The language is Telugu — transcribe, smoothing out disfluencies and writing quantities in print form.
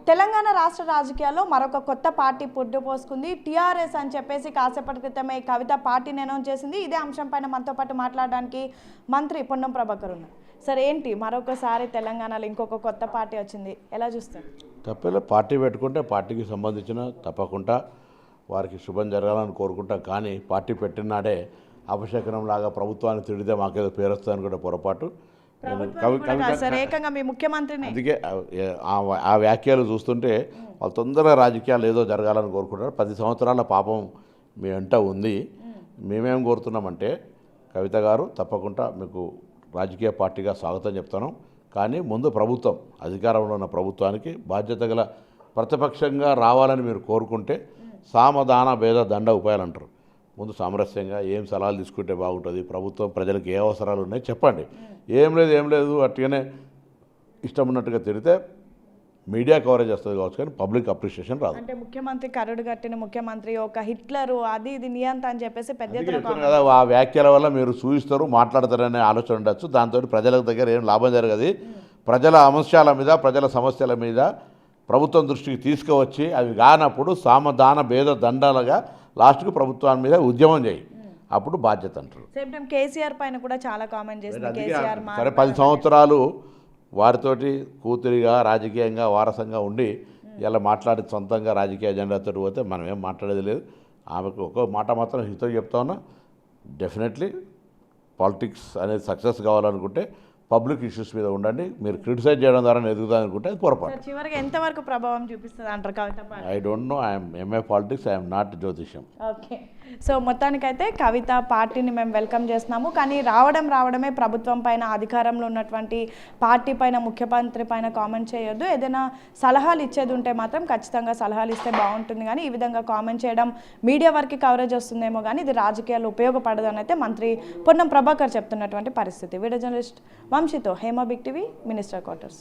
తెలంగాణ రాష్ట్ర రాజకీయాల్లో మరొక కొత్త పార్టీ పుట్టుపోసుకుంది. టీఆర్ఎస్ అని చెప్పేసి కాసేపటి క్రితమే కవిత పార్టీని అనౌన్స్ చేసింది. ఇదే అంశం పైన మనతో పాటు మాట్లాడడానికి మంత్రి పొన్నం ప్రభాకర్ ఉన్నారు. సరే, ఏంటి మరొకసారి తెలంగాణలో ఇంకొక కొత్త పార్టీ వచ్చింది, ఎలా చూస్తారు? తప్పేలా పార్టీ పెట్టుకుంటే పార్టీకి సంబంధించిన తప్పకుండా వారికి శుభం జరగాలని కోరుకుంటాం. కానీ పార్టీ పెట్టినాడే అపశకనం లాగా ప్రభుత్వాన్ని తిడితే మాకేదో పేరు వస్తుందని కూడా పొరపాటు. అందుకే ఆ వ్యాఖ్యలు చూస్తుంటే వాళ్ళు తొందరగా రాజకీయాలు ఏదో జరగాలని కోరుకుంటారు. 10 సంవత్సరాల పాపం మీ వెంట ఉంది. మేమేం కోరుతున్నామంటే కవిత గారు తప్పకుండా మీకు రాజకీయ పార్టీగా స్వాగతం చెప్తాను. కానీ ముందు ప్రభుత్వం, అధికారంలో ఉన్న ప్రభుత్వానికి బాధ్యత గల ప్రతిపక్షంగా రావాలని మీరు కోరుకుంటే సామధాన భేద దండ ఉపాయాలు అంటారు. ముందు సామరస్యంగా ఏం సలహాలు తీసుకుంటే బాగుంటుంది, ప్రభుత్వం ప్రజలకు ఏ అవసరాలు ఉన్నాయి చెప్పండి. ఏం లేదు అట్టుగానే ఇష్టం ఉన్నట్టుగా తిరిగితే మీడియా కవరేజ్ వస్తుంది కావచ్చు, కానీ పబ్లిక్ అప్రిషియేషన్ రాదు. అంటే ముఖ్యమంత్రి కరుడు కట్టిన ముఖ్యమంత్రి, ఒక హిట్లరు, అది ఇది నియంత అని చెప్పేసి పెద్ద కదా ఆ వ్యాఖ్యల వల్ల మీరు చూయిస్తారు, మాట్లాడతారనే ఆలోచన ఉండొచ్చు. దాంతో ప్రజల దగ్గర ఏం లాభం జరగదు. ప్రజల అంశాల మీద, ప్రజల సమస్యల మీద ప్రభుత్వం దృష్టికి తీసుకువచ్చి అవి కానప్పుడు సామధాన భేద దండాలుగా లాస్ట్కు ప్రభుత్వం మీద ఉద్యమం చేయి, అప్పుడు బాధ్యత అంటారు. సేమ్ టైం కేసీఆర్ పైన కూడా చాలా కామెంట్ చేసింది. సరే, 10 సంవత్సరాలు వారితోటి కూతురిగా రాజకీయంగా వారసంగా ఉండి ఇలా మాట్లాడి సొంతంగా రాజకీయ అజెండాతో పోతే మనం ఏం మాట్లాడేది లేదు. ఆమెకు ఒక మాట మాత్రం హితో చెప్తా ఉన్నా, డెఫినెట్లీ పాలిటిక్స్ అనేది సక్సెస్ కావాలనుకుంటే పబ్లిక్ ఇష్యూస్ మీద ఉండండి. మీరు క్రిటిసైజ్ చేయడం ద్వారా ఎదుగుతా అనుకుంటే అది పొరపాటు. చివరికి ఎంతవరకు ప్రభావం చూపిస్తుంది అంటారు Kavitha? I don't know, I'm MA politics, I'm not జ్యోతిష్యం. ఓకే, సో మొత్తానికైతే కవిత పార్టీని మేము వెల్కమ్ చేస్తున్నాము. కానీ రావడమే ప్రభుత్వం పైన, అధికారంలో ఉన్నటువంటి పార్టీ పైన, ముఖ్యమంత్రి పైన కామెంట్ చేయొద్దు. ఏదైనా సలహాలు ఇచ్చేది ఉంటే మాత్రం ఖచ్చితంగా సలహాలు ఇస్తే బాగుంటుంది. కానీ ఈ విధంగా కామెంట్ చేయడం మీడియా వరకు కవరేజ్ వస్తుందేమో కానీ ఇది రాజకీయాల్లో ఉపయోగపడదు అని అయితే మంత్రి పొన్నం ప్రభాకర్ చెప్తున్నటువంటి పరిస్థితి. వీడియో జర్నలిస్ట్ వంశీతో Hema, big TV, minister quarters.